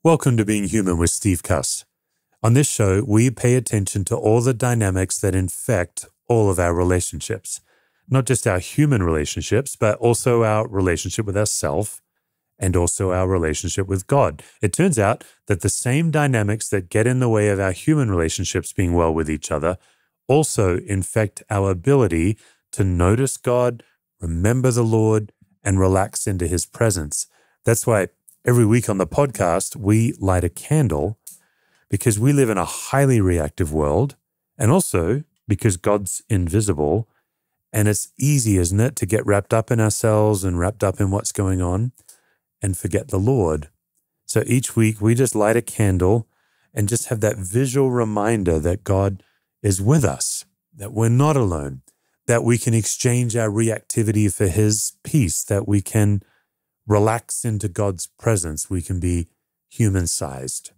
Welcome to Being Human with Steve Cuss. On this show, we pay attention to all the dynamics that infect all of our relationships. Not just our human relationships, but also our relationship with ourselves and also our relationship with God. It turns out that the same dynamics that get in the way of our human relationships being well with each other also infect our ability to notice God, remember the Lord, and relax into His presence. That's why every week on the podcast, we light a candle because we live in a highly reactive world, and also because God's invisible. And it's easy, isn't it, to get wrapped up in ourselves and wrapped up in what's going on and forget the Lord. So each week we just light a candle and just have that visual reminder that God is with us, that we're not alone, that we can exchange our reactivity for His peace, that we can relax into God's presence. We can be human-sized.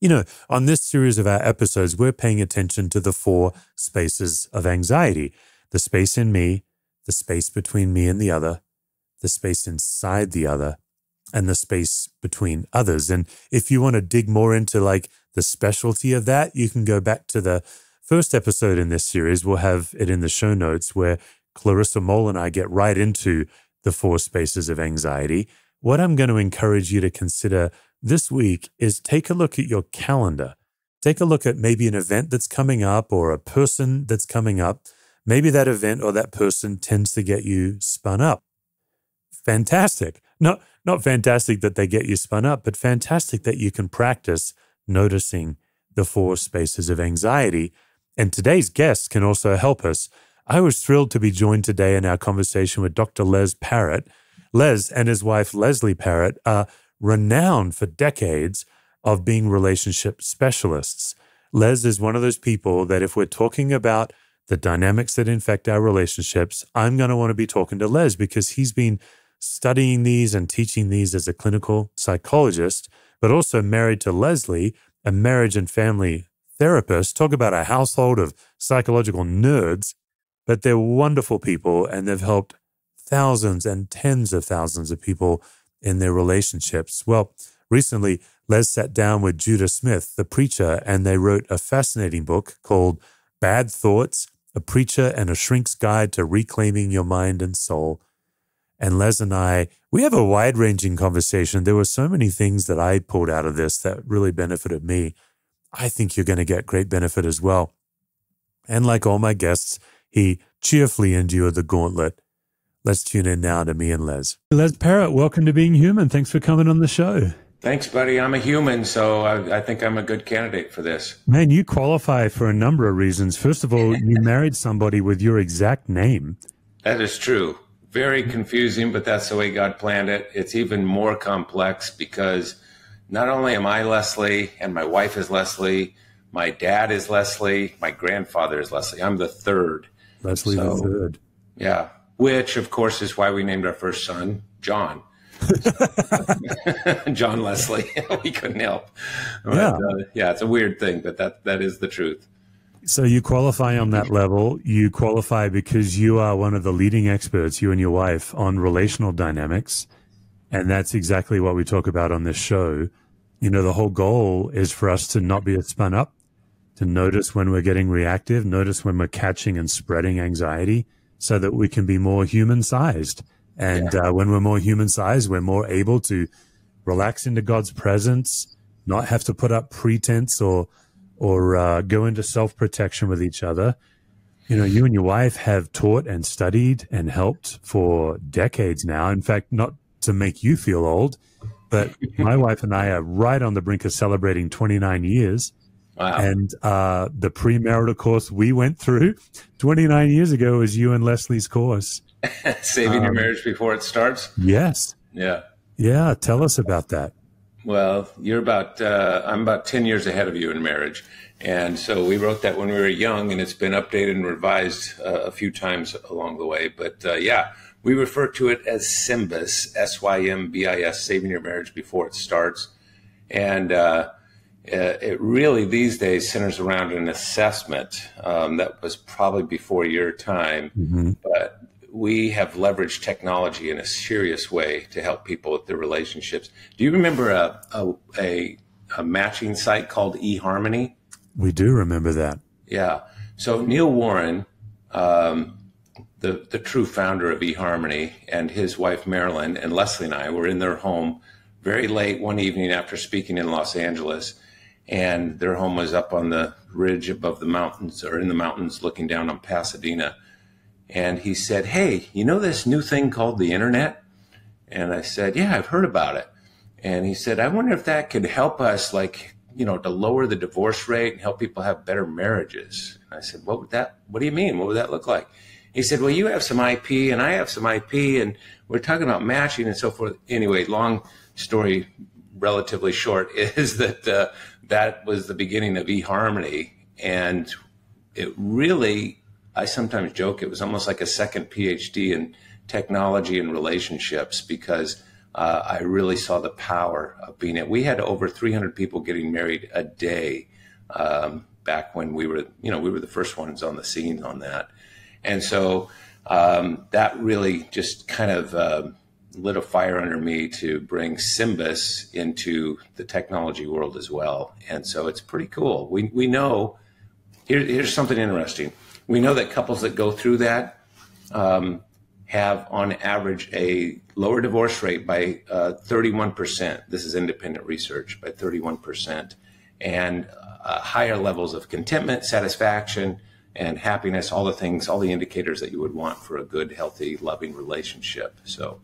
You know, on this series of our episodes, we're paying attention to the 4 spaces of anxiety: the space in me, the space between me and the other, the space inside the other, and the space between others. And if you want to dig more into like the specialty of that, you can go back to the first episode in this series. We'll have it in the show notes where Clarissa Mole and I get right into the 4 spaces of anxiety. What I'm going to encourage you to consider this week is take a look at your calendar. Take a look at maybe an event that's coming up or a person that's coming up. Maybe that event or that person tends to get you spun up. Fantastic. Not fantastic that they get you spun up, but fantastic that you can practice noticing the 4 spaces of anxiety. And today's guest can also help us. I was thrilled to be joined today in our conversation with Dr. Les Parrott. Les and his wife, Leslie Parrott, are renowned for decades of being relationship specialists. Les is one of those people that if we're talking about the dynamics that infect our relationships, I'm going to want to be talking to Les because he's been studying these and teaching these as a clinical psychologist, but also married to Leslie, a marriage and family therapist. Talk about a household of psychological nerds. But they're wonderful people, and they've helped thousands and tens of thousands of people in their relationships. Well, recently, Les sat down with Judah Smith, the preacher, and they wrote a fascinating book called Bad Thoughts, A Preacher and a Shrink's Guide to Reclaiming Your Mind and Soul. And Les and I, we have a wide-ranging conversation. There were so many things that I pulled out of this that really benefited me. I think you're going to get great benefit as well. And like all my guests, he cheerfully endured the gauntlet. Let's tune in now to me and Les. Les Parrott, welcome to Being Human. Thanks for coming on the show. Thanks, buddy. I'm a human, so I think I'm a good candidate for this. Man, you qualify for a number of reasons. First of all, you married somebody with your exact name. That is true. Very confusing, but that's the way God planned it. It's even more complex because not only am I Leslie and my wife is Leslie, my dad is Leslie, my grandfather is Leslie. I'm the third. Leslie the third. Yeah, which, of course, is why we named our first son John. John Leslie. We couldn't help. But, yeah, it's a weird thing, but that is the truth. So you qualify on that level. You qualify because you are one of the leading experts, you and your wife, on relational dynamics. And that's exactly what we talk about on this show. You know, the whole goal is for us to not be spun up, to notice when we're getting reactive, notice when we're catching and spreading anxiety so that we can be more human-sized. And when we're more human-sized, we're more able to relax into God's presence, not have to put up pretense or go into self-protection with each other. You know, you and your wife have taught and studied and helped for decades now. In fact, not to make you feel old, but my wife and I are right on the brink of celebrating 29 years. Wow. And the premarital course we went through 29 years ago was you and Leslie's course. Saving your marriage before it starts? Yes. Yeah. Yeah. Tell us about that. Well, I'm about 10 years ahead of you in marriage. And so we wrote that when we were young, and it's been updated and revised a few times along the way. But we refer to it as SYMBIS, SYMBIS, Saving Your Marriage Before It Starts. And it really these days centers around an assessment that was probably before your time. Mm-hmm. But we have leveraged technology in a serious way to help people with their relationships. Do you remember a matching site called eHarmony? We do remember that. Yeah. So Neil Warren, the true founder of eHarmony, and his wife Marilyn and Leslie and I were in their home very late one evening after speaking in Los Angeles. And their home was up on the ridge above the mountains, or in the mountains looking down on Pasadena. And he said, "Hey, you know this new thing called the internet?" And I said, "Yeah, I've heard about it." And he said, "I wonder if that could help us, to lower the divorce rate and help people have better marriages." And I said, what do you mean? What would that look like? He said, "Well, you have some IP and I have some IP and we're talking about matching and so forth." Anyway, long story, relatively short, is that that was the beginning of eHarmony. And it really, I sometimes joke, it was almost like a second PhD in technology and relationships, because I really saw the power of being it. We had over 300 people getting married a day back when we were the first ones on the scene on that. And so that really just kind of lit a fire under me to bring Symbis into the technology world as well. And so it's pretty cool. We know, here's something interesting. We know that couples that go through that have on average a lower divorce rate by 31%. This is independent research, by 31%, and higher levels of contentment, satisfaction, and happiness, all the things, all the indicators that you would want for a good, healthy, loving relationship. So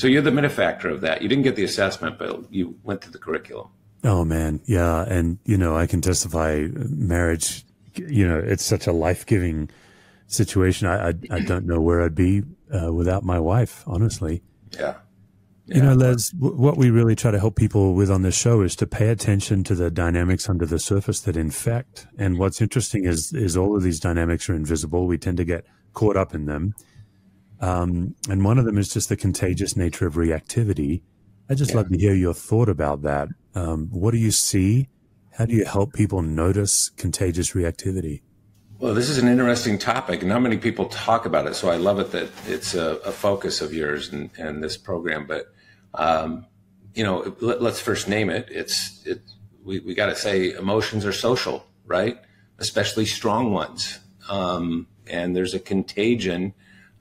you're the benefactor of that. You didn't get the assessment, but you went through the curriculum. Oh, man. Yeah. And, I can testify marriage, it's such a life-giving situation. I don't know where I'd be without my wife, honestly. Yeah. Les, what we really try to help people with on this show is to pay attention to the dynamics under the surface that infect. And what's interesting is all of these dynamics are invisible. We tend to get caught up in them. And one of them is just the contagious nature of reactivity. I'd just love to hear your thought about that. What do you see? How do you help people notice contagious reactivity? Well, this is an interesting topic, and not many people talk about it. So I love it that it's a focus of yours and this program. But let's first name it. We got to say emotions are social, right? Especially strong ones. And there's a contagion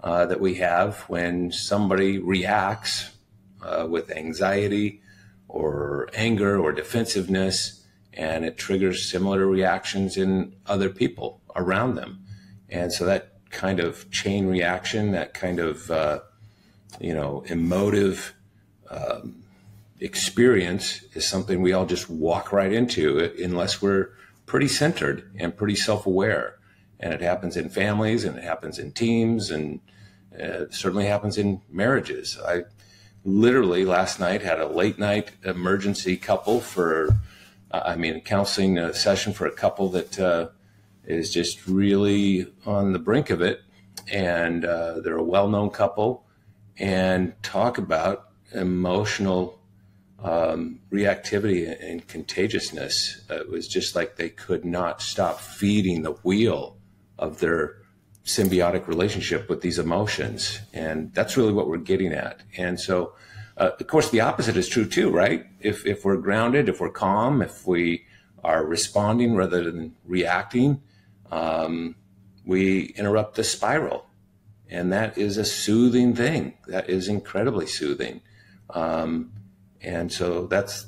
that we have when somebody reacts with anxiety or anger or defensiveness, and it triggers similar reactions in other people around them. And so that kind of chain reaction, that kind of, emotive experience is something we all just walk right into unless we're pretty centered and pretty self-aware. And it happens in families, and it happens in teams, and it certainly happens in marriages. I literally last night had a late night emergency couple counseling session for a couple that is just really on the brink of it. And they're a well-known couple, and talk about emotional reactivity and contagiousness. It was just like they could not stop feeding the wheel of their symbiotic relationship with these emotions. And that's really what we're getting at. And so, of course, the opposite is true too, right? If we're grounded, if we're calm, if we are responding rather than reacting, we interrupt the spiral. And that is a soothing thing. That is incredibly soothing. And so that's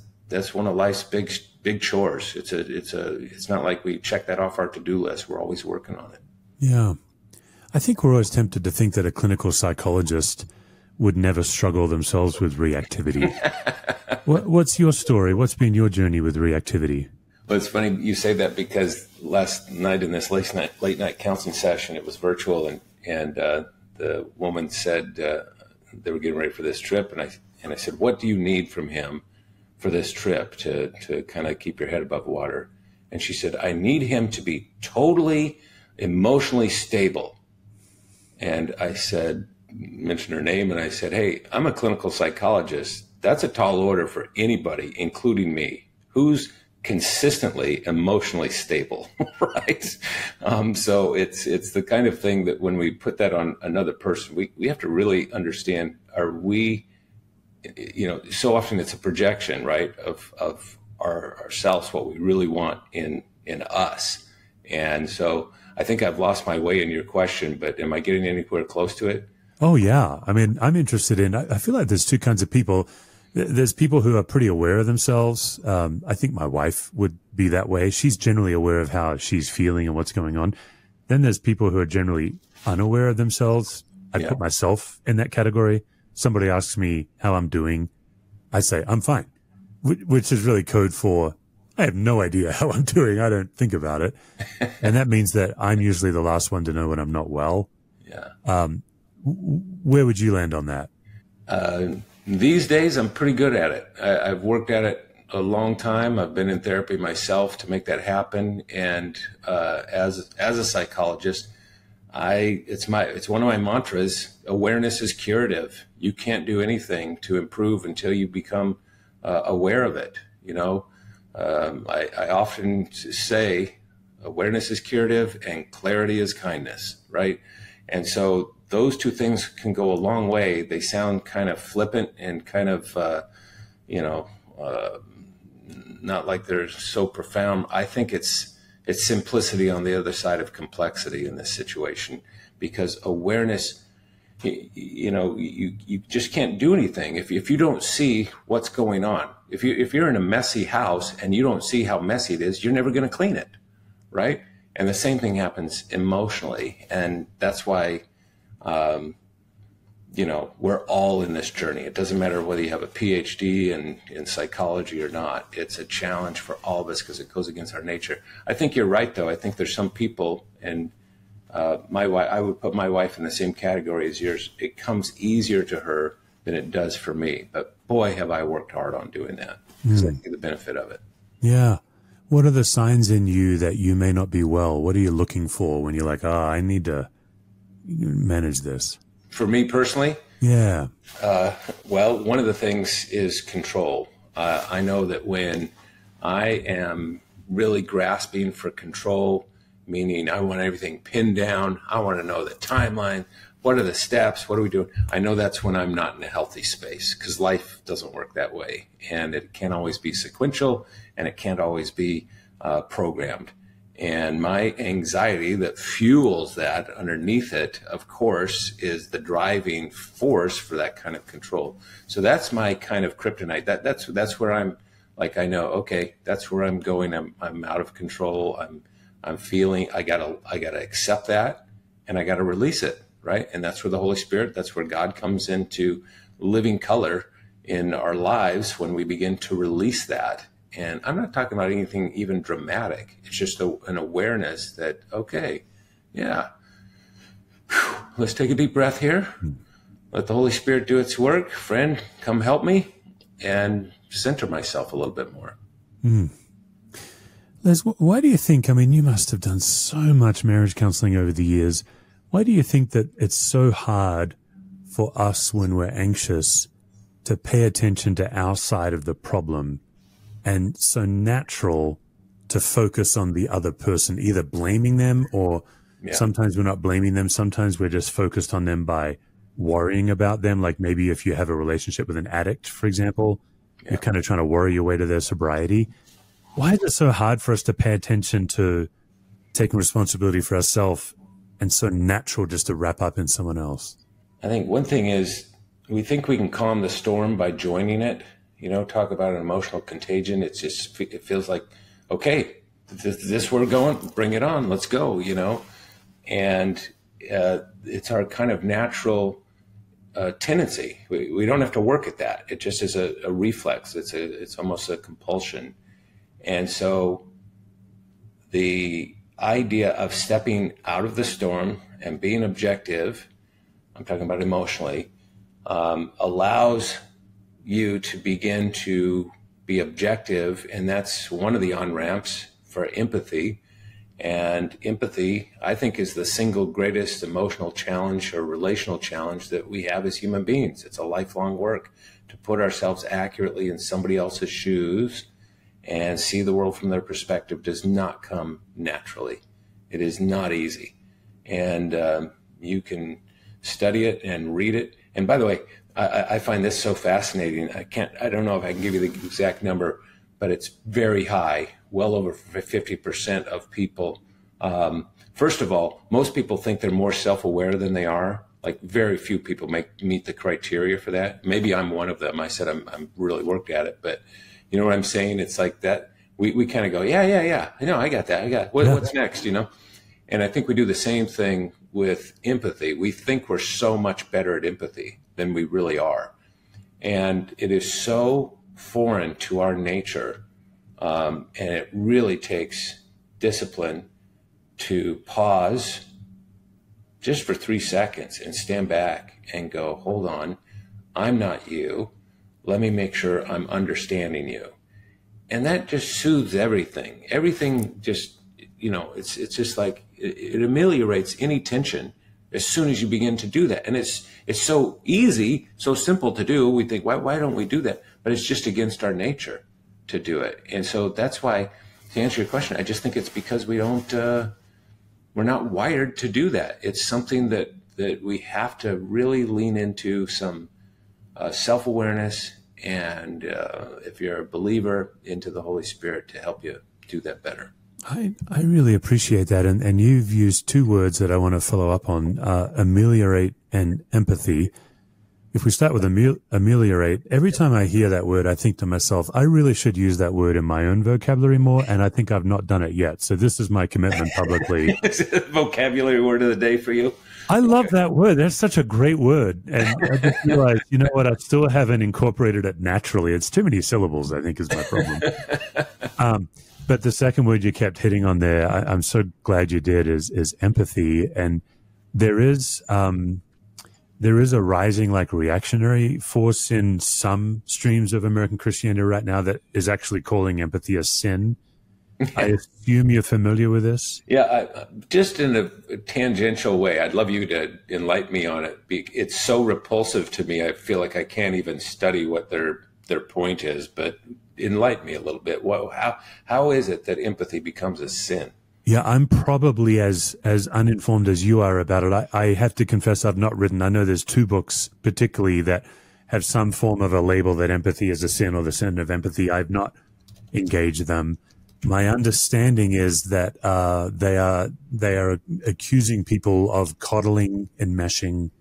one of life's big chores. It's not like we check that off our to-do list. We're always working on it. Yeah. I think we're always tempted to think that a clinical psychologist would never struggle themselves with reactivity. What's your story? What's been your journey with reactivity? Well, it's funny you say that, because last night in this late night counseling session, it was virtual, and the woman said they were getting ready for this trip, and I said, "What do you need from him for this trip to kind of keep your head above water?" And she said, "I need him to be totally emotionally stable." And I mentioned her name, and I said, "Hey, I'm a clinical psychologist. That's a tall order for anybody, including me. Who's consistently emotionally stable, right? So it's the kind of thing that when we put that on another person, we have to really understand, are we, so often it's a projection, right, of ourselves, what we really want in us. And so I think I've lost my way in your question, but am I getting anywhere close to it? Oh, yeah. I mean, I'm interested in, I feel like there's two kinds of people. There's people who are pretty aware of themselves. I think my wife would be that way. She's generally aware of how she's feeling and what's going on. Then there's people who are generally unaware of themselves. I put myself in that category. Somebody asks me how I'm doing. I say, I'm fine, which is really code for, I have no idea how I'm doing. I don't think about it. And that means that I'm usually the last one to know when I'm not well. Yeah. Where would you land on that? These days, I'm pretty good at it. I've worked at it a long time. I've been in therapy myself to make that happen. And as a psychologist, it's one of my mantras. Awareness is curative. You can't do anything to improve until you become aware of it. I often say awareness is curative and clarity is kindness, right? And so those two things can go a long way. They sound kind of flippant and kind of, not like they're so profound. I think it's simplicity on the other side of complexity in this situation, because awareness, you just can't do anything if you don't see what's going on. If you're in a messy house and you don't see how messy it is, you're never going to clean it, right? And the same thing happens emotionally, and that's why we're all in this journey. It doesn't matter whether you have a PhD in psychology or not. It's a challenge for all of us because it goes against our nature. I think you're right, though. I think there's some people, and my wife, I would put my wife in the same category as yours. It comes easier to her than it does for me. But boy, have I worked hard on doing that, because I see the benefit of it. Yeah. What are the signs in you that you may not be well? What are you looking for when you're like, I need to manage this? For me personally? Yeah. Well, one of the things is control. I know that when I am really grasping for control, meaning I want everything pinned down, I want to know the timeline, what are the steps, what are we doing? I know that's when I'm not in a healthy space, because life doesn't work that way. And it can't always be sequential, and it can't always be programmed. And my anxiety that fuels that underneath it, of course, is the driving force for that kind of control. So that's my kind of kryptonite. That's where I'm like, I know, okay, that's where I'm going. I'm out of control. I'm feeling, I gotta accept that, and I gotta release it, right? And that's where the Holy Spirit, that's where God comes into living color in our lives when we begin to release that. And I'm not talking about anything even dramatic. It's just an awareness that, okay, yeah, let's take a deep breath here. Let the Holy Spirit do its work. Friend, come help me, and center myself a little bit more. Les, why do you think, I mean, you must have done so much marriage counseling over the years. Why do you think that it's so hard for us when we're anxious to pay attention to our side of the problem, and so natural to focus on the other person, either blaming them or sometimes we're not blaming them. Sometimes we're just focused on them by worrying about them. Like maybe if you have a relationship with an addict, for example, you're kind of trying to worry your way to their sobriety. Why is it so hard for us to pay attention to taking responsibility for ourselves and so natural just to wrap up in someone else? I think one thing is we think we can calm the storm by joining it. Talk about an emotional contagion. It feels like, okay, this we're going, bring it on, let's go, and it's our kind of natural tendency. We don't have to work at that. It just is a reflex. It's almost a compulsion. And so the idea of stepping out of the storm and being objective, I'm talking about emotionally, allows you to begin to be objective, and that's one of the on-ramps for empathy. And empathy, I think, is the single greatest emotional challenge or relational challenge that we have as human beings. It's a lifelong work to put ourselves accurately in somebody else's shoes and see the world from their perspective does not come naturally. It is not easy. And you can study it and read it. And by the way, I find this so fascinating. I don't know if I can give you the exact number, but it's very high, well over 50% of people. First of all, most people think they're more self-aware than they are. Like very few people meet the criteria for that. Maybe I'm one of them. I said I'm really worked at it, but you know what I'm saying? It's like that. We kind of go, yeah. I know, I got that. What's next, you know? And I think we do the same thing with empathy. We think we're so much better at empathy than we really are. And it is so foreign to our nature. And it really takes discipline to pause just for 3 seconds and stand back and go, hold on, I'm not you. Let me make sure I'm understanding you. And that just soothes everything. Everything just, you know, it's just like it ameliorates any tension as soon as you begin to do that. And it's so easy, so simple to do. We think, why don't we do that? But it's just against our nature to do it. And so that's why, to answer your question, I just think it's because we don't, we're not wired to do that. It's something that we have to really lean into some self-awareness, and if you're a believer, into the Holy Spirit to help you do that better. I really appreciate that. And you've used two words that I want to follow up on, ameliorate and empathy. If we start with ameliorate, every time I hear that word, I think to myself, I really should use that word in my own vocabulary more, and I think I've not done it yet. So this is my commitment publicly. Is it a vocabulary word of the day for you? I love that word. That's such a great word. And I just realized, you know what, I still haven't incorporated it naturally. It's too many syllables, I think, is my problem. But the second word you kept hitting on there, I'm so glad you did, is empathy. And there is a rising reactionary force in some streams of American Christianity right now that is actually calling empathy a sin. I assume you're familiar with this? Yeah, just in a tangential way. I'd love you to enlighten me on it. It's so repulsive to me. I feel like I can't even study what their point is, but enlighten me a little bit. How is it that empathy becomes a sin? Yeah, I'm probably as uninformed as you are about it. I have to confess I've not written. I know there's two books particularly that have some form of a label that empathy is a sin or the sin of empathy. I've not engaged them. My understanding is that they are accusing people of coddling and meshing.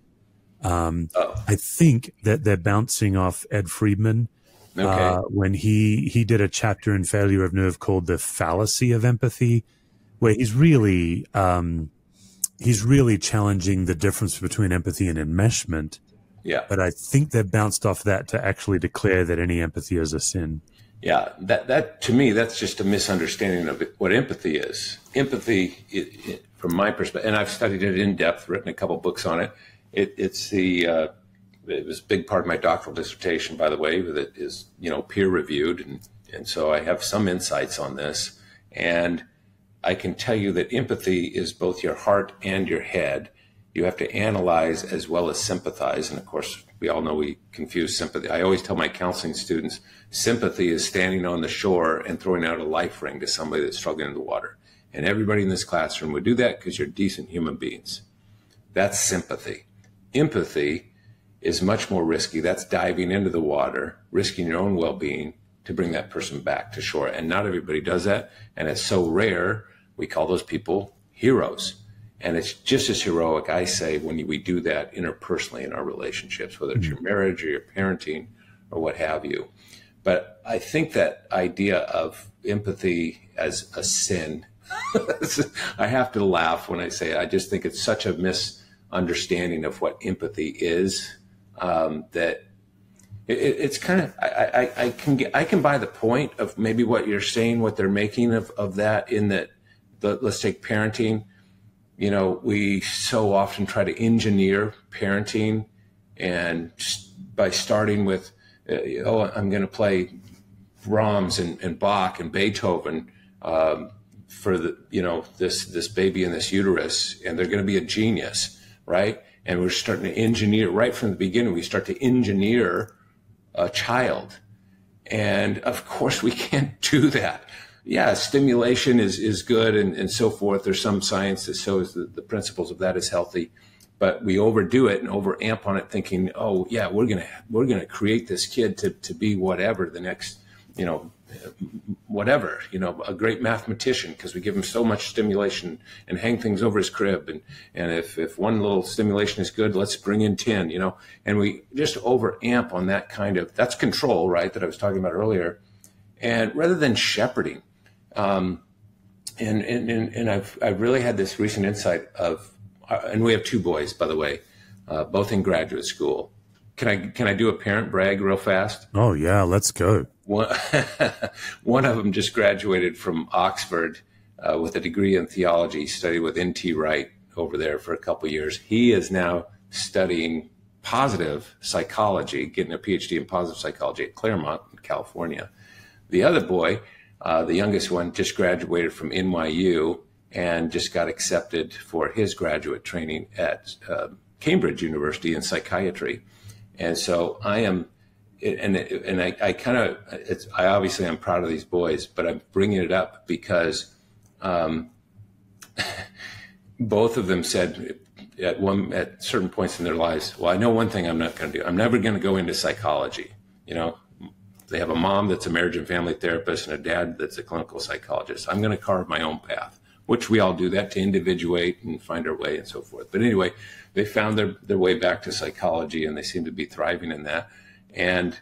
I think that they're bouncing off Ed Friedman. Okay. When he did a chapter in Failure of Nerve called The Fallacy of Empathy, where he's really challenging the difference between empathy and enmeshment. Yeah. But I think they've bounced off that to actually declare that any empathy is a sin. Yeah, that to me, that's just a misunderstanding of what empathy is. Empathy, from my perspective, and I've studied it in depth, written a couple books on it. It was a big part of my doctoral dissertation, by the way, that is, peer reviewed. And so I have some insights on this. And I can tell you that empathy is both your heart and your head. You have to analyze as well as sympathize. And of course, we all know we confuse sympathy. I always tell my counseling students, sympathy is standing on the shore and throwing out a life ring to somebody that's struggling in the water. And everybody in this classroom would do that because you're decent human beings. That's sympathy. Empathy is much more risky. That's diving into the water, risking your own well-being to bring that person back to shore. And not everybody does that. And it's so rare, we call those people heroes. And it's just as heroic, I say, when we do that interpersonally in our relationships, whether it's your marriage or your parenting or what have you. But I think that idea of empathy as a sin, I have to laugh when I say it. I just think it's such a misunderstanding of what empathy is, that it's kind of, I can buy the point of maybe what you're saying, what they're making of that, in that, let's take parenting. We so often try to engineer parenting, and by starting with, I'm going to play Brahms and Bach and Beethoven for this baby in this uterus, and they're going to be a genius, right? And we're starting to engineer right from the beginning. We start to engineer a child, And of course we can't do that. Yeah, stimulation is good and so forth. There's some science that shows that the principles of that is healthy, but we overdo it and overamp on it, thinking, oh yeah, we're gonna create this kid to be whatever the next, whatever, a great mathematician, because we give him so much stimulation and hang things over his crib, and if one little stimulation is good, let's bring in 10, and we just overamp on that that's control, right, that I was talking about earlier, and rather than shepherding. And I've really had this recent insight and we have 2 boys, by the way, both in graduate school. Can I do a parent brag real fast? Oh yeah, let's go. One of them just graduated from Oxford with a degree in theology, studied with N.T. Wright over there for a couple of years. He is now studying positive psychology, getting a PhD in positive psychology at Claremont in California. The other boy, the youngest one, just graduated from NYU and just got accepted for his graduate training at Cambridge University in psychiatry. And so I am, I obviously I'm proud of these boys, but I'm bringing it up because both of them said at certain points in their lives, well, I know one thing I'm not going to do. I'm never going to go into psychology. They have a mom that's a marriage and family therapist and a dad that's a clinical psychologist. I'm going to carve my own path, which we all do that, to individuate and find our way and so forth. But anyway, they found their way back to psychology, and they seem to be thriving in that. And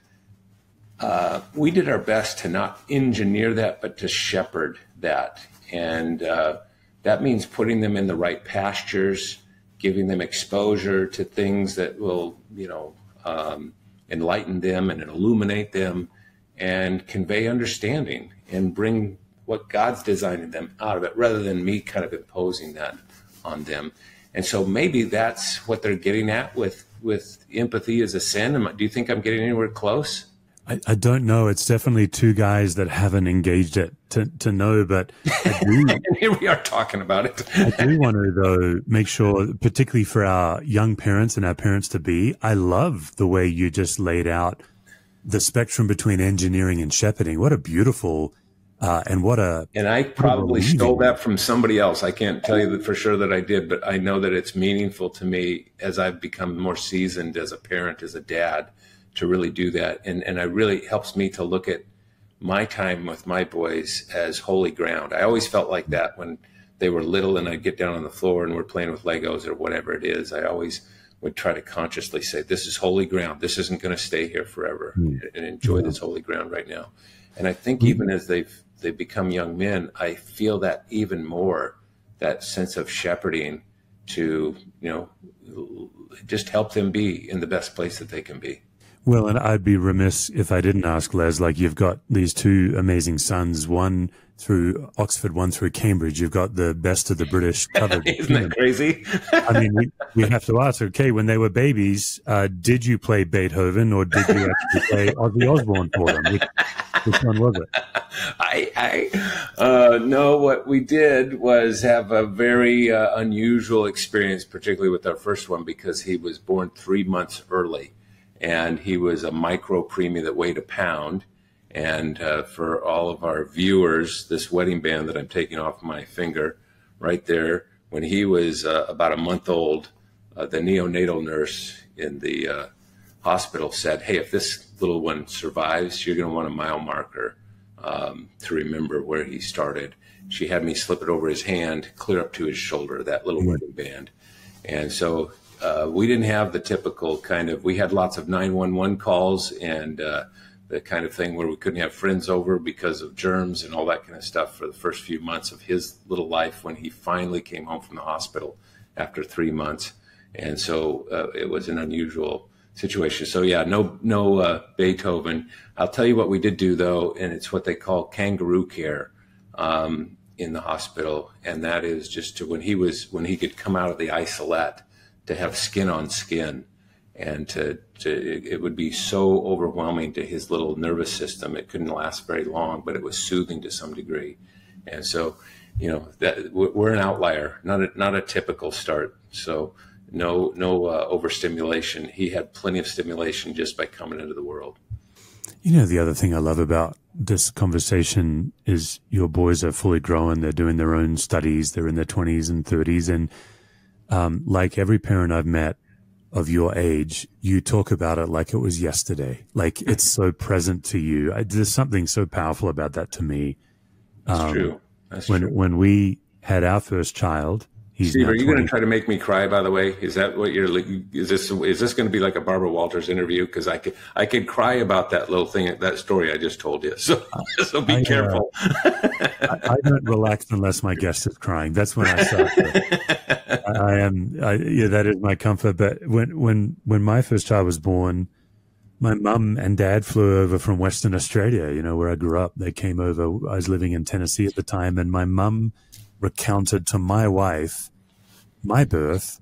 we did our best to not engineer that, but to shepherd that. And that means putting them in the right pastures, giving them exposure to things that will, enlighten them and illuminate them and convey understanding and bring what God's designing them out of it, rather than me kind of imposing that on them. And so maybe that's what they're getting at with empathy as a sin. Do you think I'm getting anywhere close? I don't know. It's definitely 2 guys that haven't engaged it to know, but I do. And here we are talking about it. I do want to, though, make sure, particularly for our young parents and our parents-to-be, I love the way you just laid out the spectrum between engineering and shepherding. What a beautiful and I probably stole that from somebody else. I can't tell you for sure that I did, but I know that it's meaningful to me as I've become more seasoned as a parent, as a dad, to really do that. And it really helps me to look at my time with my boys as holy ground. I always felt like that when they were little and I'd get down on the floor and we're playing with Legos or whatever it is. I always would try to consciously say, this is holy ground. This isn't going to stay here forever, and enjoy this holy ground right now. And I think even as they become young men, I feel that even more, that sense of shepherding to, just help them be in the best place that they can be. Well, and I'd be remiss if I didn't ask, Les, like, you've got these 2 amazing sons, one through Oxford, one through Cambridge. You've got the best of the British covered. Isn't that crazy? I mean, we have to ask, okay, when they were babies, did you play Beethoven or did you actually play Ozzy Osbourne for them? Which one was it? No, what we did was have a very unusual experience, particularly with our first one, because he was born 3 months early. And he was a micro preemie that weighed a pound. And for all of our viewers, this wedding band that I'm taking off my finger right there, when he was about a month old, the neonatal nurse in the hospital said, hey, if this little one survives, you're going to want a mile marker to remember where he started. She had me slip it over his hand, clear up to his shoulder, that little wedding band. And so we didn't have the typical we had lots of 911 calls and the kind of thing where we couldn't have friends over because of germs and all that kind of stuff for the first few months of his little life when he finally came home from the hospital after 3 months. And so it was an unusual situation. So yeah, no Beethoven. I'll tell you what we did do though, and it's what they call kangaroo care in the hospital. And that is just to when he could come out of the isolette, to have skin on skin, and it would be so overwhelming to his little nervous system. It couldn't last very long, but it was soothing to some degree. And so, that we're an outlier, not a typical start. So no overstimulation. He had plenty of stimulation just by coming into the world. You know, the other thing I love about this conversation is your boys are fully grown. They're doing their own studies. They're in their 20s and 30s. And like every parent I've met of your age, you talk about it like it was yesterday. Like it's so present to you. There's something so powerful about that to me. That's true. That's true. When we had our first child, Steve, are you going to try to make me cry, by the way? Is that what you're like? Is this going to be like a Barbara Walters interview? Because I could cry about that little thing, that story I just told you. So be careful. I don't relax unless my guest is crying. That's when I start. Yeah, that is my comfort. But when my first child was born, my mum and dad flew over from Western Australia, you know, where I grew up. They came over. I was living in Tennessee at the time, and my mum recounted to my wife my birth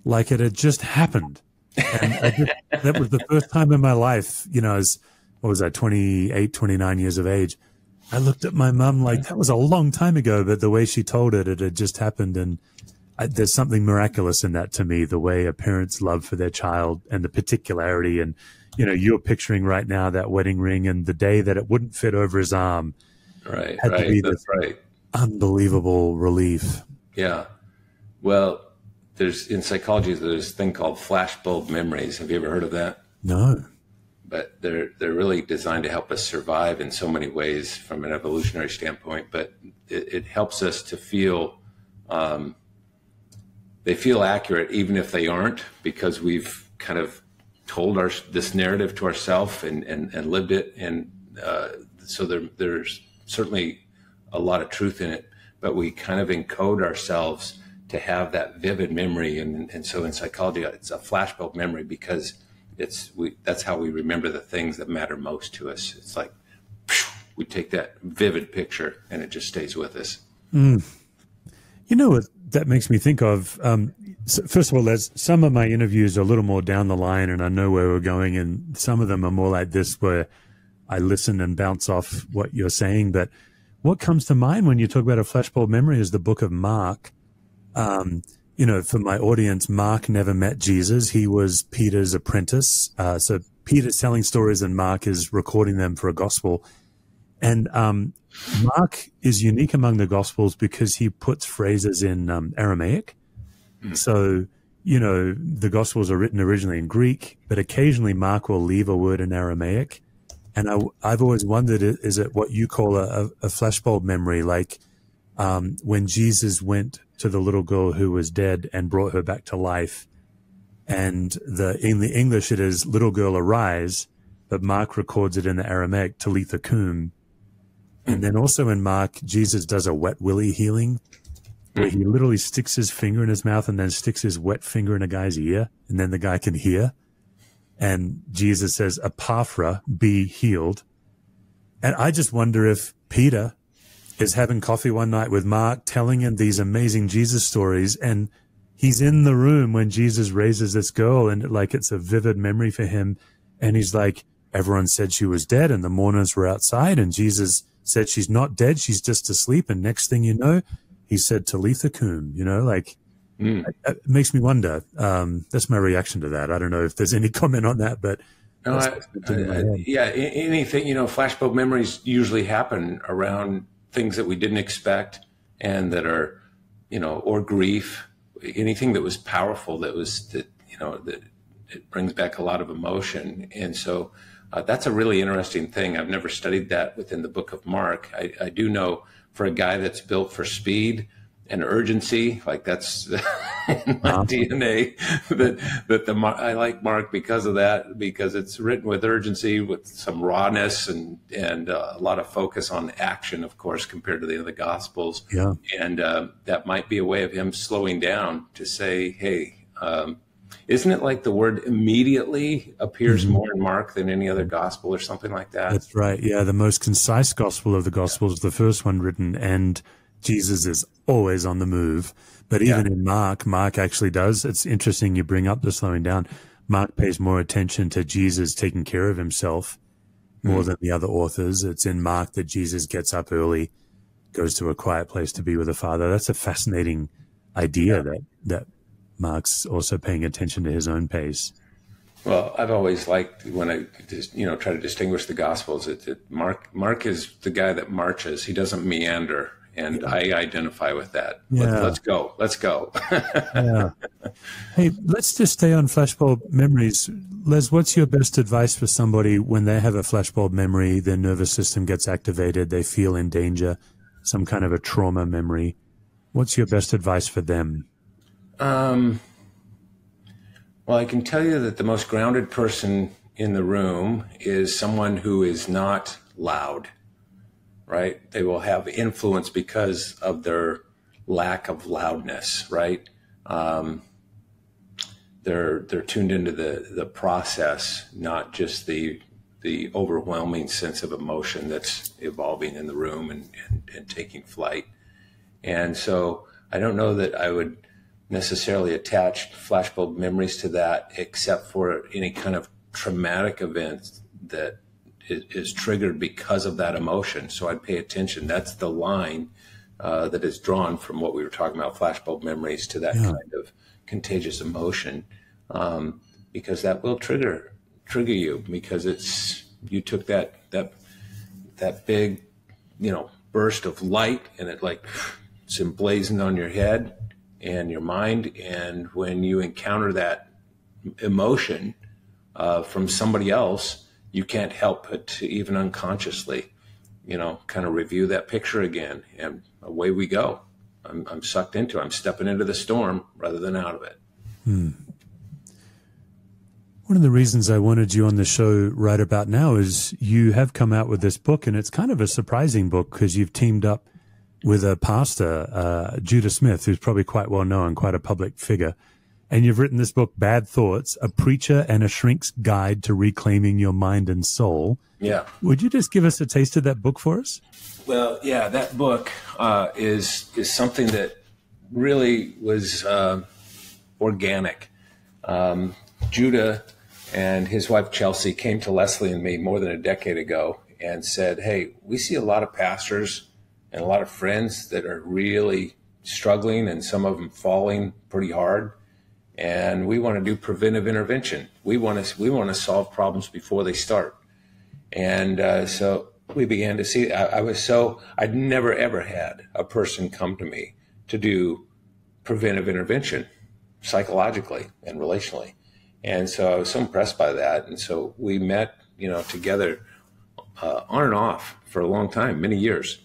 like it had just happened. And that was the first time in my life, you know, what was I, 28, 29 years of age. I looked at my mum like that was a long time ago, but the way she told it, it had just happened. And there's something miraculous in that to me, the way a parent's love for their child and the particularity. And, you know, you're picturing right now that wedding ring and the day that it wouldn't fit over his arm. Right, had to be that's right. Unbelievable relief. Yeah. Well, in psychology, there's a thing called flashbulb memories. Have you ever heard of that? No. But they're really designed to help us survive in so many ways from an evolutionary standpoint. But it helps us to feel, they feel accurate even if they aren't, because we've kind of told this narrative to ourselves and lived it. And so there's certainly a lot of truth in it, but we kind of encode ourselves to have that vivid memory. And so in psychology, it's a flashbulb memory because that's how we remember the things that matter most to us. It's like we take that vivid picture and it just stays with us. You know what that makes me think of? So first of all, there's some of my interviews are a little more down the line and I know where we're going, and some of them are more like this where I listen and bounce off what you're saying. But what comes to mind when you talk about a flashbulb memory is the book of Mark. You know, for my audience, Mark never met Jesus. He was Peter's apprentice. So Peter's telling stories and Mark is recording them for a gospel. And Mark is unique among the gospels because he puts phrases in Aramaic. So, you know, the gospels are written originally in Greek, but occasionally Mark will leave a word in Aramaic. And I've always wondered, is it what you call a flashbulb memory? Like when Jesus went to the little girl who was dead and brought her back to life. And in the English, it is little girl arise, but Mark records it in the Aramaic, Talitha cum. And then also in Mark, Jesus does a wet willy healing where he literally sticks his finger in his mouth and then sticks his wet finger in a guy's ear, and then the guy can hear. And Jesus says, Epaphra, be healed. And I just wonder if Peter is having coffee one night with Mark, telling him these amazing Jesus stories, and he's in the room when Jesus raises this girl, and like it's a vivid memory for him. And he's like, everyone said she was dead, and the mourners were outside, and Jesus said she's not dead, she's just asleep. And next thing you know, he said Talitha cum, you know, like it makes me wonder. That's my reaction to that. I don't know if there's any comment on that, but yeah, anything, you know, flashbulb memories usually happen around things that we didn't expect and that are, you know, or grief, anything that was powerful, that it brings back a lot of emotion. And so that's a really interesting thing. I've never studied that within the book of Mark. I do know for a guy that's built for speed and urgency, like that's in my DNA, I like Mark because of that, because it's written with urgency, with some rawness and a lot of focus on action, of course, compared to the other gospels. Yeah. And that might be a way of him slowing down to say, hey, isn't it like the word immediately appears more in Mark than any other gospel or something like that? That's right. Yeah. The most concise gospel of the gospels, the first one written, and Jesus is always on the move. But even in Mark actually does. It's interesting you bring up the slowing down. Mark pays more attention to Jesus taking care of himself more than the other authors. It's in Mark that Jesus gets up early, goes to a quiet place to be with the Father. That's a fascinating idea that Mark's also paying attention to his own pace. Well, I've always liked when I just, try to distinguish the Gospels. Mark is the guy that marches. He doesn't meander, and I identify with that. Yeah. Let's go. Let's go. Yeah. Hey, let's just stay on flashbulb memories. Les, what's your best advice for somebody when they have a flashbulb memory, their nervous system gets activated, they feel in danger, some kind of a trauma memory? What's your best advice for them? Well, I can tell you that the most grounded person in the room is someone who is not loud, right? They will have influence because of their lack of loudness, right? They're tuned into the process, not just the overwhelming sense of emotion that's evolving in the room and taking flight. And so I don't know that I would necessarily attach flashbulb memories to that, except for any kind of traumatic event that is triggered because of that emotion. So I'd pay attention. That's the line that is drawn from what we were talking about, flashbulb memories, to that kind of contagious emotion, because that will trigger you, because you took that big, burst of light, and it's emblazoned on your head and your mind. And when you encounter that emotion from somebody else, you can't help but to, even unconsciously, kind of review that picture again, and away we go. I'm sucked into it. I'm stepping into the storm rather than out of it. One of the reasons I wanted you on the show right about now is you have come out with this book, and it's kind of a surprising book because you've teamed up with a pastor, Judah Smith, who's probably quite well known, quite a public figure. And you've written this book, Bad Thoughts, A Preacher and a Shrink's Guide to Reclaiming Your Mind and Soul. Yeah. Would you just give us a taste of that book for us? Well, yeah, that book is something that really was organic. Judah and his wife Chelsea came to Leslie and me more than a decade ago and said, hey, we see a lot of pastors and a lot of friends that are really struggling, and some of them falling pretty hard. And we want to do preventive intervention. We want to solve problems before they start. And so we began to see, I'd never, ever had a person come to me to do preventive intervention psychologically and relationally. And so I was so impressed by that. And so we met, together on and off for a long time, many years.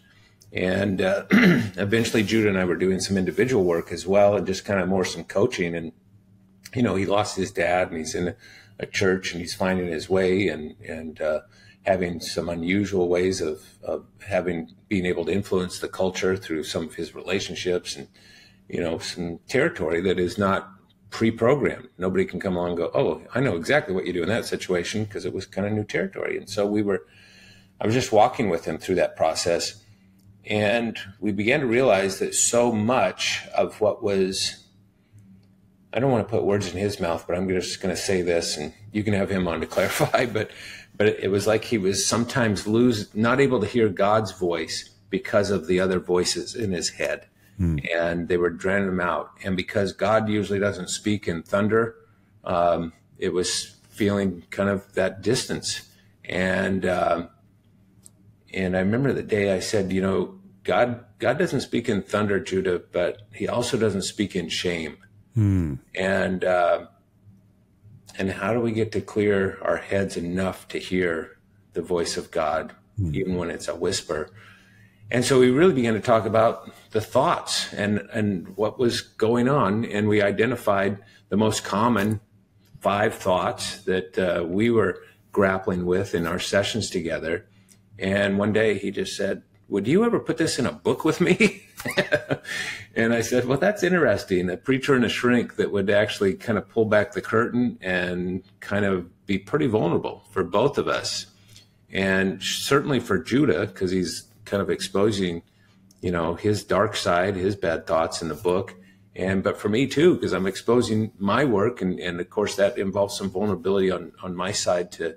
And eventually Judah and I were doing some individual work as well, and just kind of more some coaching. And, he lost his dad, and he's in a church, and he's finding his way and having some unusual ways of being able to influence the culture through some of his relationships, and, some territory that is not pre-programmed. Nobody can come along and go, oh, I know exactly what you do in that situation, because it was kind of new territory. And so I was just walking with him through that process. And we began to realize that so much of what was, I don't want to put words in his mouth, but I'm just going to say this, and you can have him on to clarify, but it was like he was sometimes not able to hear God's voice because of the other voices in his head. And they were drowning him out. And because God usually doesn't speak in thunder, it was feeling kind of that distance. And I remember the day I said, God doesn't speak in thunder, Judah, but he also doesn't speak in shame. And how do we get to clear our heads enough to hear the voice of God, even when it's a whisper? And so we really began to talk about the thoughts and what was going on. And we identified the most common 5 thoughts that we were grappling with in our sessions together. And one day he just said, would you ever put this in a book with me? And I said, well, that's interesting. A preacher and a shrink that would actually kind of pull back the curtain and kind of be pretty vulnerable for both of us. And certainly for Judah, because he's kind of exposing, his dark side, his bad thoughts in the book. But for me too, because I'm exposing my work. And of course that involves some vulnerability on my side to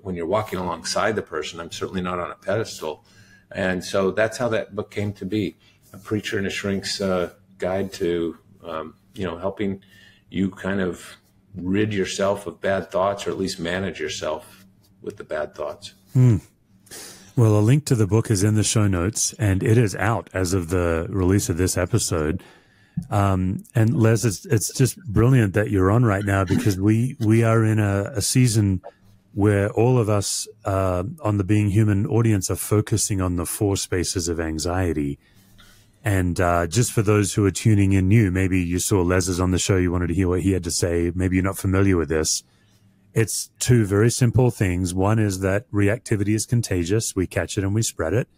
when you're walking alongside the person. I'm certainly not on a pedestal. And so that's how that book came to be, A Preacher and a Shrink's Guide to, helping you kind of rid yourself of bad thoughts, or at least manage yourself with the bad thoughts. Well, a link to the book is in the show notes, and it is out as of the release of this episode. And Les, it's just brilliant that you're on right now, because we are in a season where all of us on the Being Human audience are focusing on the 4 spaces of anxiety. And just for those who are tuning in new, maybe you saw Les's on the show, you wanted to hear what he had to say, maybe you're not familiar with this. It's 2 very simple things. One is that reactivity is contagious. We catch it and we spread it.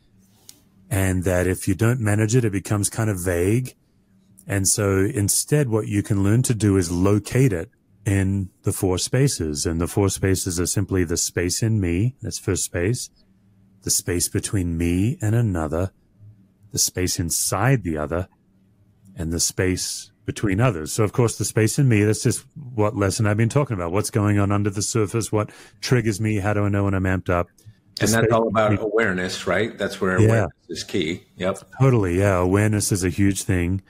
And that if you don't manage it, it becomes kind of vague. And so instead, what you can learn to do is locate it in the 4 spaces. And the 4 spaces are simply the space in me, that's first space, the space between me and another, the space inside the other, and the space between others. So, of course, the space in me, that's just what Les and I've been talking about. What's going on under the surface? What triggers me? How do I know when I'm amped up? And that's all about awareness, right? That's where awareness is key. Yep. Totally, yeah. Awareness is a huge thing.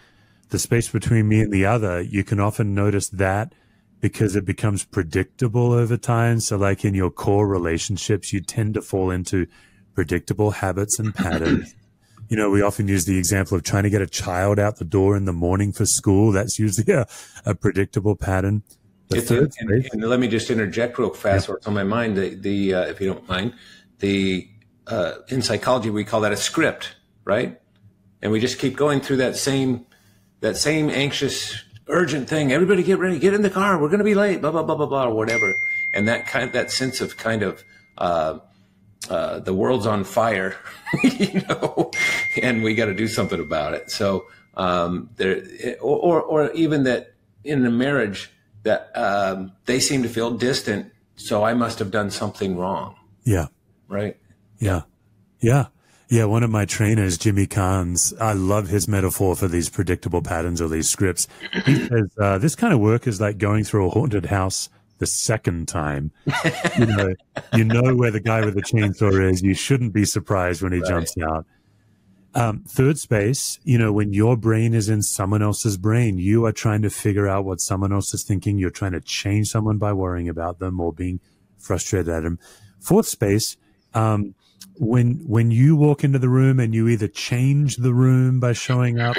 The space between me and the other, you can often notice that because it becomes predictable over time. So like in your core relationships, you tend to fall into predictable habits and patterns. You know, we often use the example of trying to get a child out the door in the morning for school. That's usually a predictable pattern. And let me just interject real fast. What's on my mind, if you don't mind, in psychology, we call that a script, right? And we just keep going through that same anxious, urgent thing. Everybody get ready, get in the car. We're going to be late, blah, blah, blah, blah, blah, or whatever. And that sense of kind of, the world's on fire, you know, and we got to do something about it. So, or even that in a marriage that, they seem to feel distant. So I must have done something wrong. Yeah. Right. Yeah. Yeah. Yeah. One of my trainers, Jimmy Kahns, I love his metaphor for these predictable patterns or these scripts. He says, this kind of work is like going through a haunted house the second time. You know where the guy with the chainsaw is. You shouldn't be surprised when he jumps out. Third space, you know, when your brain is in someone else's brain, you are trying to figure out what someone else is thinking. You're trying to change someone by worrying about them or being frustrated at them. Fourth space, when you walk into the room and you either change the room by showing up,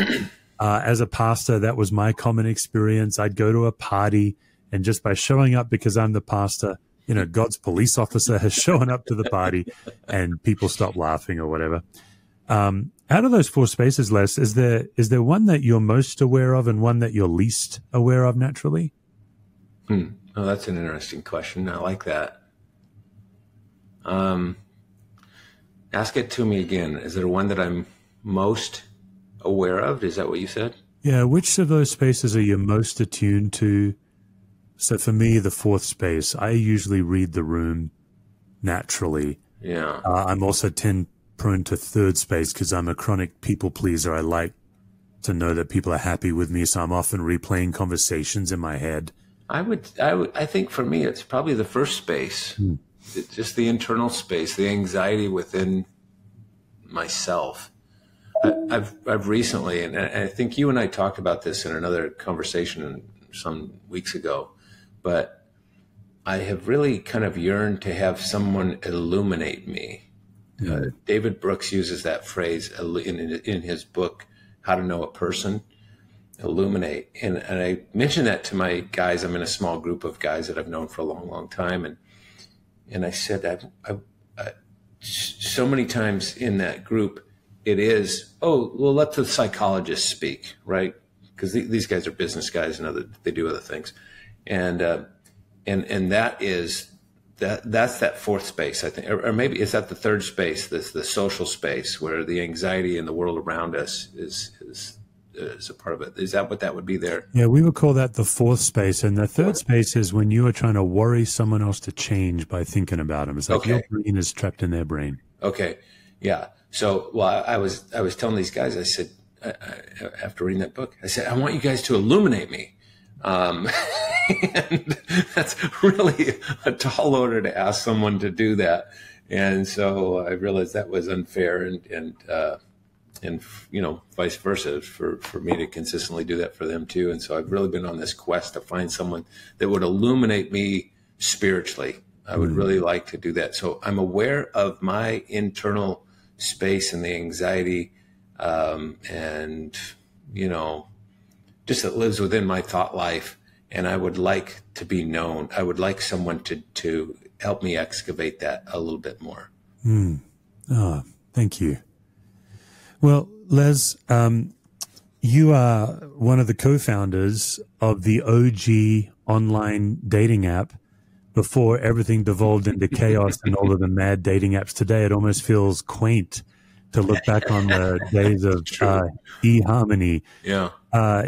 as a pastor, that was my common experience. I'd go to a party, and just by showing up because I'm the pastor, you know, God's police officer has shown up to the party and people stop laughing or whatever. Out of those 4 spaces, Les, is there one that you're most aware of and one that you're least aware of naturally? Oh, that's an interesting question. I like that. Ask it to me again. Is there one that I'm most aware of? Is that what you said? Yeah. Which of those spaces are you most attuned to? So for me, the 4th space, I usually read the room naturally. Yeah. I'm also prone to 3rd space because I'm a chronic people pleaser. I like to know that people are happy with me, so I'm often replaying conversations in my head. I think for me, it's probably the 1st space. It's just the internal space, the anxiety within myself. I've recently, and I think you and I talked about this in another conversation some weeks ago, but I have really kind of yearned to have someone illuminate me. David Brooks uses that phrase in his book, How to Know a Person, illuminate. And I mentioned that to my guys. I'm in a small group of guys that I've known for a long, long time. And I said, so many times in that group, it is, let the psychologist speak, right? Because these guys are business guys and they do other things. And that's that 4th space, I think, or maybe is that the 3rd space, the social space where the anxiety in the world around us is a part of it. Is that what that would be there? Yeah, we would call that the 4th space. And the 3rd space is when you are trying to worry someone else to change by thinking about them. It's like your brain is trapped in their brain. Okay. Yeah. So, I was telling these guys, I said, after reading that book, I said, I want you guys to illuminate me. And that's really a tall order to ask someone to do that. And so I realized that was unfair and and vice versa, for me to consistently do that for them too. And so I've really been on this quest to find someone that would illuminate me spiritually. I would really like to do that. So I'm aware of my internal space and the anxiety, and just that lives within my thought life. And I would like to be known. I would like someone to help me excavate that a little bit more. Oh, thank you. Well, Les, you are one of the co-founders of the OG online dating app before everything devolved into chaos and all of the mad dating apps today. It almost feels quaint to look back on the days of eHarmony. Yeah.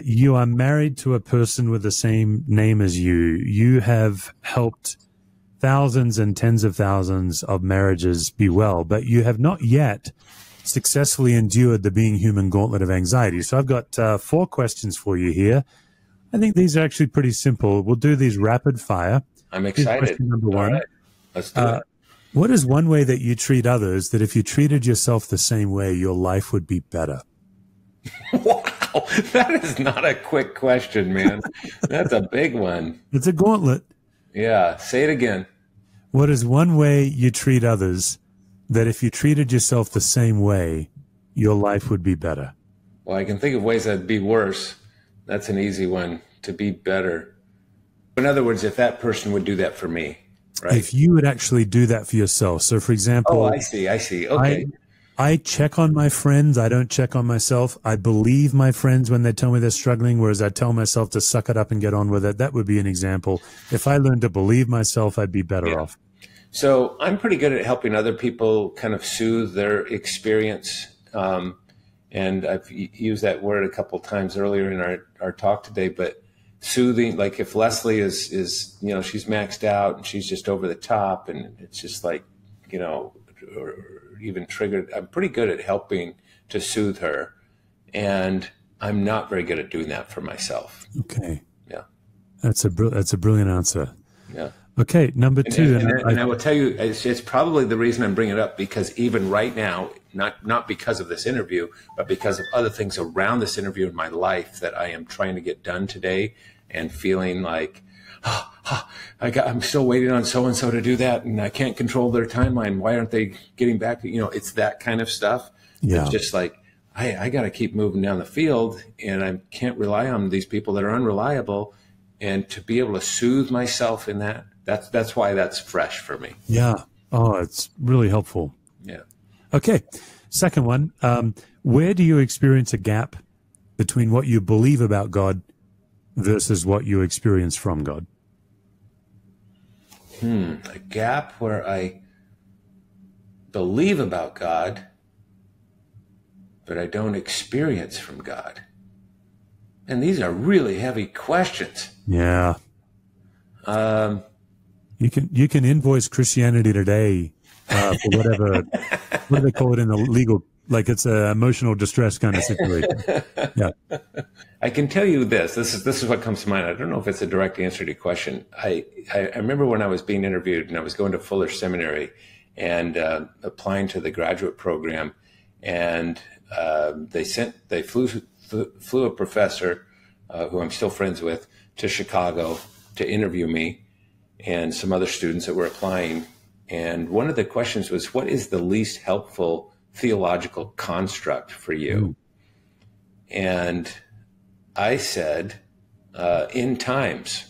You are married to a person with the same name as you. You have helped thousands and tens of thousands of marriages be well, but you have not yet successfully endured the being human gauntlet of anxiety. So I've got 4 questions for you here. I think these are actually pretty simple. We'll do these rapid fire. I'm excited. Question number 1. Right. Let's do it. What is one way that you treat others that if you treated yourself the same way, your life would be better? Wow, that is not a quick question, man. That's a big one. It's a gauntlet. Yeah, say it again. What is one way you treat others that if you treated yourself the same way, your life would be better? Well, I can think of ways that'd be worse. That's an easy one, to be better. In other words, if that person would do that for me, right? If you would actually do that for yourself. So, for example... Oh, I see. Okay. I check on my friends. I don't check on myself. I believe my friends when they tell me they're struggling, whereas I tell myself to suck it up and get on with it. That would be an example. If I learned to believe myself, I'd be better off. So I'm pretty good at helping other people kind of soothe their experience. And I've used that word a couple times earlier in our talk today, but soothing, like if Leslie is she's maxed out and she's just over the top and it's just like, or even triggered, I'm pretty good at helping to soothe her. And I'm not very good at doing that for myself. Okay. Yeah. That's a brilliant answer. Yeah. Okay, number 2. And I will tell you, it's probably the reason I'm bringing it up, because even right now, not because of this interview, but because of other things around this interview in my life that I am trying to get done today, and feeling like, I'm still waiting on so-and-so to do that, and I can't control their timeline. Why aren't they getting back to, it's that kind of stuff. Yeah. It's just like, I got to keep moving down the field, and I can't rely on these people that are unreliable, and to be able to soothe myself in that, that's why that's fresh for me. Yeah. Oh, it's really helpful. Yeah. Okay. Second one, where do you experience a gap between what you believe about God versus what you experience from God? A gap where I believe about God, but I don't experience from God. And these are really heavy questions. Yeah. You can invoice Christianity Today for whatever, what do they call it in the legal, like it's an emotional distress kind of situation. Yeah. I can tell you this is what comes to mind. I don't know if it's a direct answer to your question. I remember when I was being interviewed and I was going to Fuller Seminary and applying to the graduate program, and they flew a professor who I'm still friends with to Chicago to interview me and some other students that were applying. And one of the questions was, what is the least helpful theological construct for you? And I said, end times.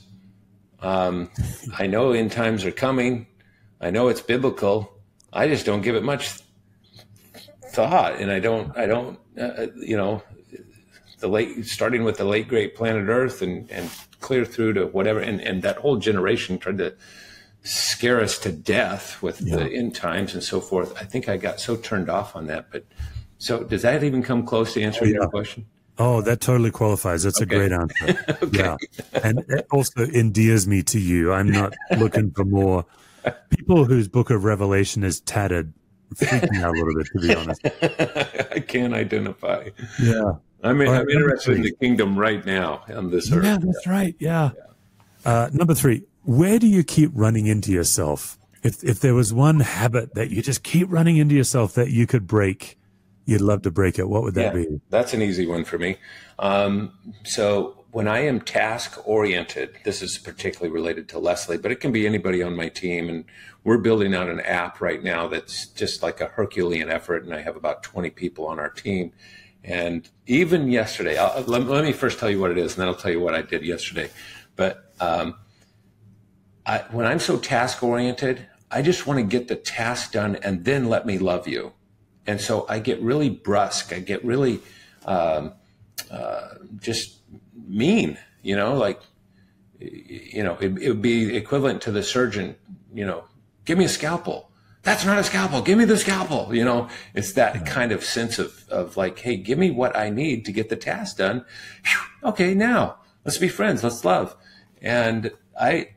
I know end times are coming. I know it's biblical. I just don't give it much thought. And I don't, starting with the late great planet Earth and clear through to whatever, and that whole generation tried to scare us to death with the end times and so forth. I think I got so turned off on that. But so does that even come close to answering your question? Oh, that totally qualifies. That's a great answer. Okay. Yeah. And it also endears me to you. I'm not looking for more. People whose book of Revelation is tattered freak me out a little bit, to be honest. I can't identify. Yeah. I'm interested in the kingdom right now on this earth. Yeah, that's right. Yeah. Number 3, where do you keep running into yourself? If there was one habit that you just keep running into yourself that you could break, you'd love to break it, what would that be? That's an easy one for me. So when I am task-oriented, this is particularly related to Leslie, but it can be anybody on my team. And we're building out an app right now that's just like a Herculean effort, and I have about 20 people on our team. And even yesterday, let me first tell you what it is, and then I'll tell you what I did yesterday. But when I'm so task-oriented, I just want to get the task done and then let me love you. And so I get really brusque. I get really just mean, like, it would be equivalent to the surgeon, give me a scalpel. That's not a scalpel. Give me the scalpel. It's that kind of sense of like, hey, give me what I need to get the task done. Whew, okay, now let's be friends. Let's love. And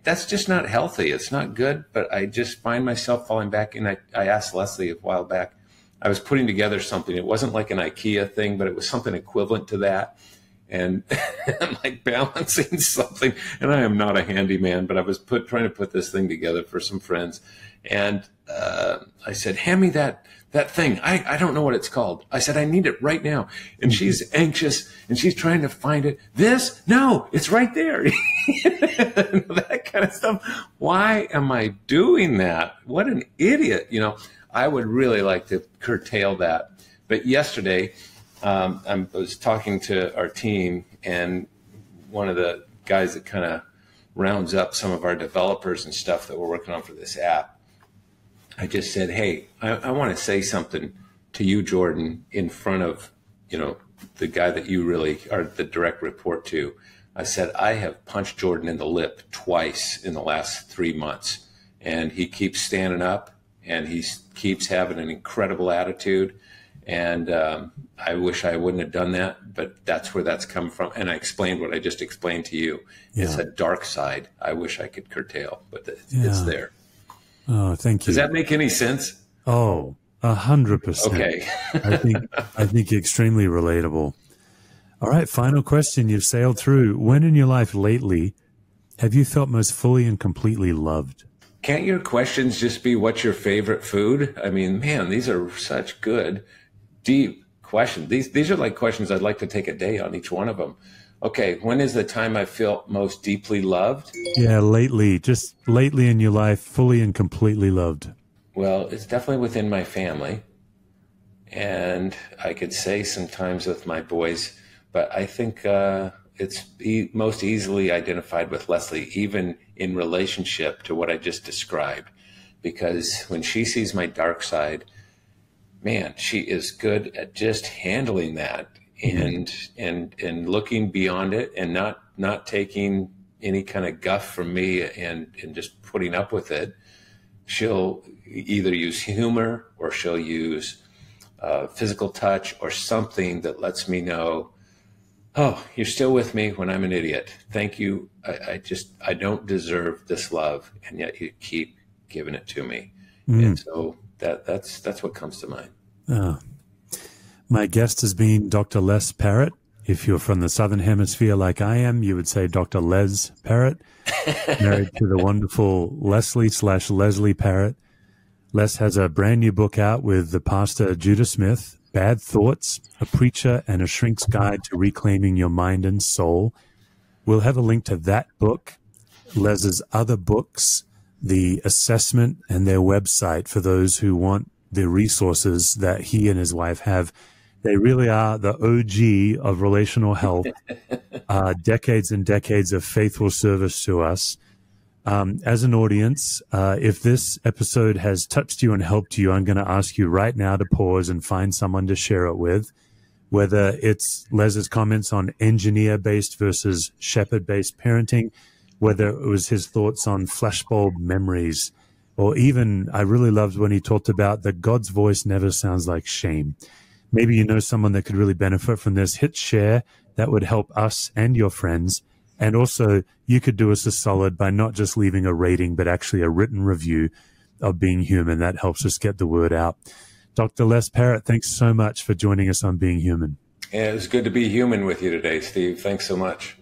that's just not healthy. It's not good, but I just find myself falling back. And I asked Leslie a while back, I was putting together something. It wasn't like an IKEA thing, but it was something equivalent to that. And I'm like balancing something, and I am not a handyman, but I was trying to put this thing together for some friends. And I said, hand me that thing. I don't know what it's called. I said, I need it right now. And she's anxious, and she's trying to find it. This? No, it's right there. That kind of stuff. Why am I doing that? What an idiot. I would really like to curtail that. But yesterday, I was talking to our team, and one of the guys that kind of rounds up some of our developers and stuff that we're working on for this app, I just said, hey, I want to say something to you, Jordan, in front of, the guy that you really are the direct report to. I said, I have punched Jordan in the lip twice in the last 3 months, and he keeps standing up, and he keeps having an incredible attitude. And I wish I wouldn't have done that, but that's where that's come from. And I explained what I just explained to you. Yeah. It's a dark side I wish I could curtail, but it's there. Oh, thank you. Does that make any sense? Oh, 100%. Okay. I think extremely relatable. All right, final question. You've sailed through. When in your life lately have you felt most fully and completely loved? Can't your questions just be what's your favorite food? I mean, man, these are such good, deep questions. These are like questions I'd like to take a day on each one of them. Okay, when is the time I feel most deeply loved? Yeah, just lately in your life, fully and completely loved. Well, it's definitely within my family. And I could say sometimes with my boys, but I think it's most easily identified with Leslie, even in relationship to what I just described. Because when she sees my dark side, man, she is good at just handling that and looking beyond it and not taking any kind of guff from me and just putting up with it. She'll either use humor or she'll use physical touch or something that lets me know, oh, you're still with me when I'm an idiot. Thank you. I don't deserve this love, and yet you keep giving it to me. And so that's what comes to mind. My guest has been Dr. Les Parrott. If you're from the Southern Hemisphere like I am, you would say Dr. Les Parrott, married to the wonderful Leslie Parrott. Les has a brand new book out with the pastor Judah Smith, Bad Thoughts, A Preacher and a Shrink's Guide to Reclaiming Your Mind and Soul. We'll have a link to that book, Les's other books, the assessment, and their website for those who want the resources that he and his wife have. They really are the OG of relational health, decades and decades of faithful service to us. As an audience, if this episode has touched you and helped you, I'm going to ask you right now to pause and find someone to share it with, whether it's Les's comments on engineer-based versus shepherd-based parenting, whether it was his thoughts on flashbulb memories, or even I really loved when he talked about that God's voice never sounds like shame. Maybe you know someone that could really benefit from this. Hit share. That would help us and your friends. And also, you could do us a solid by not just leaving a rating, but actually a written review of Being Human. That helps us get the word out. Dr. Les Parrott, thanks so much for joining us on Being Human. Yeah, it was good to be human with you today, Steve. Thanks so much.